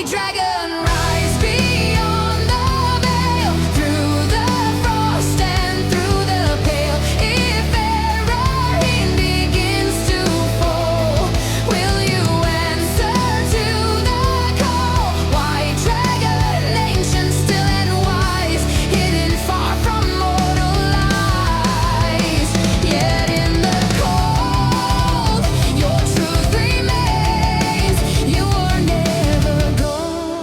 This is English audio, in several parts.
white dragon rise beyond the veil, through the frost and through the pale. If Erahin begins to fall, will you answer to the call? White dragon, ancient, still and wise, hidden far from mortal eyes. Yet in the cold, your truth remains. You are never gone.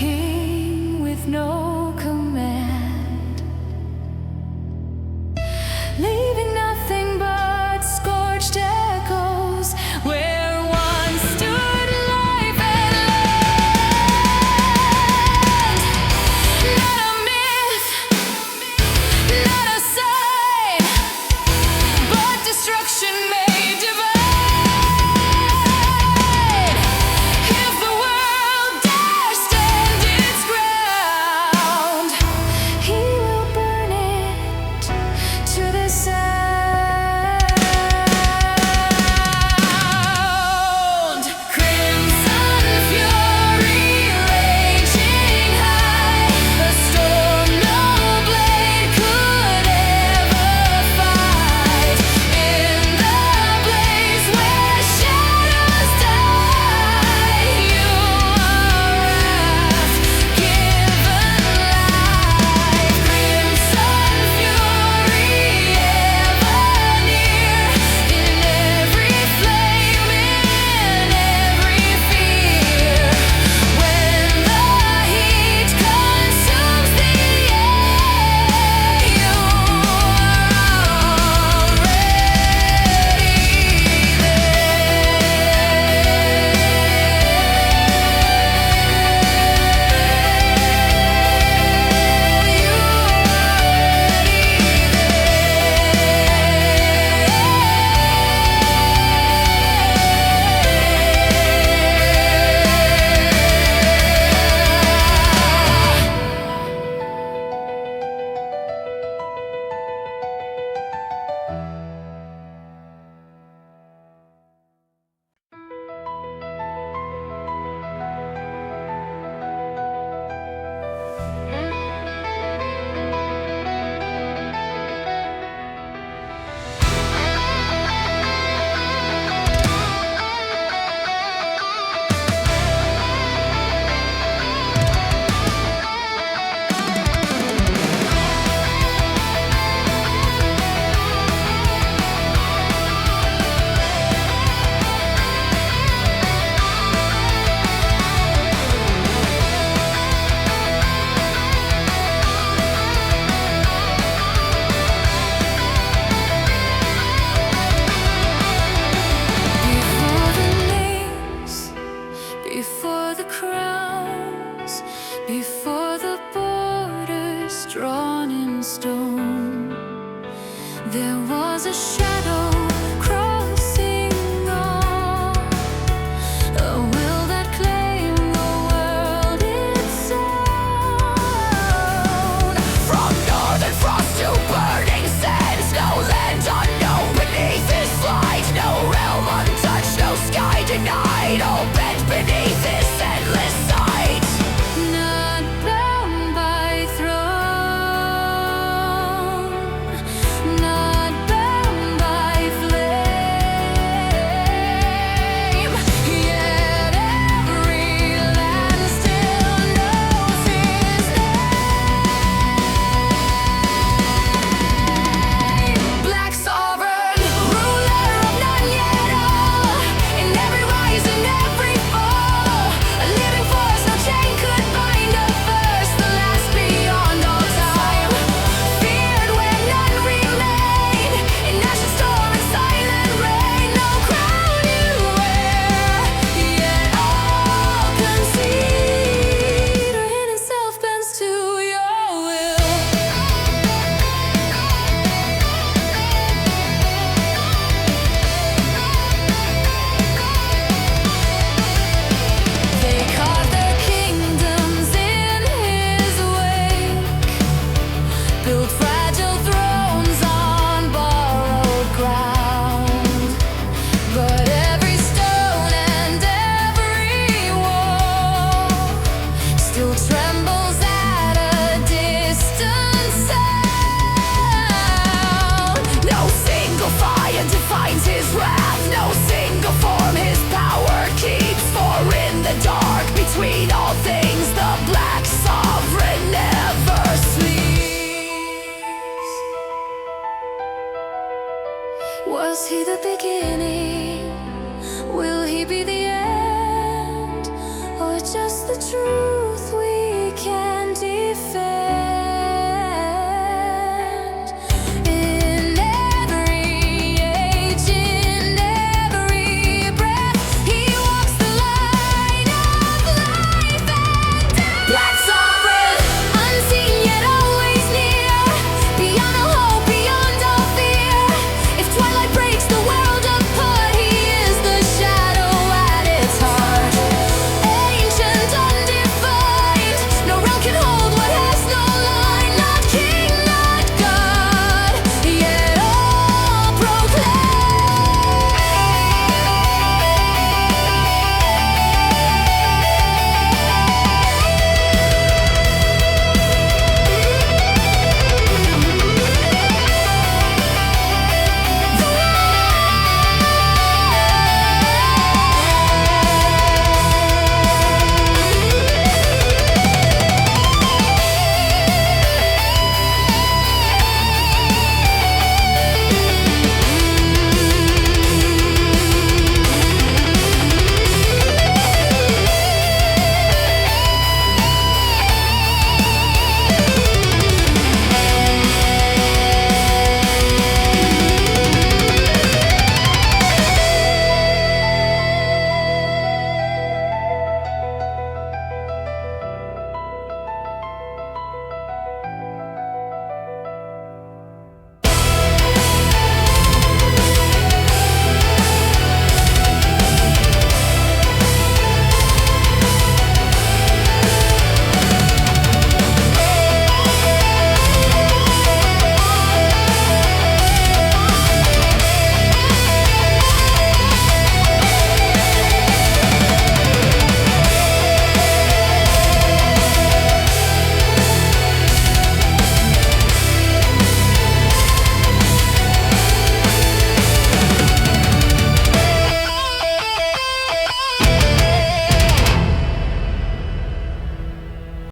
king with no command, leaving nothing but scorched echoes where once stood life and land. Not a myth, not a sign, but destruction made divine. If the world dare stand its ground, he will burn it to the sound. Crimson fury raging high, a storm no blade could ever fight. In the blaze where shadows die, you are wrath given life. Crimson fury ever near, in every flame, in every fear. When the heat consumes the air, you are before the names, before the crowns, before the borders drawn in stone, there was a shadow crossing on, a will that claimed the world its own. From northern frost to burning sands, no land unknown beneath this light, no realm untouched, no sky denied, all bent beneath this endless sight. Not bound by throne, not bound by flame, yet every land still knows his name. Black sovereign, ruler of none yet all, in every rise and every fall, a living force no chain could bind, a first, the last beyond all time. Feared where none remain, in ashen storm and silent rain, no crown you wear, yet all concede, or hidden self bends to your will. They carved their kingdoms in his wake, built fragile thrones on borrowed ground. But every stone and every wall still trembles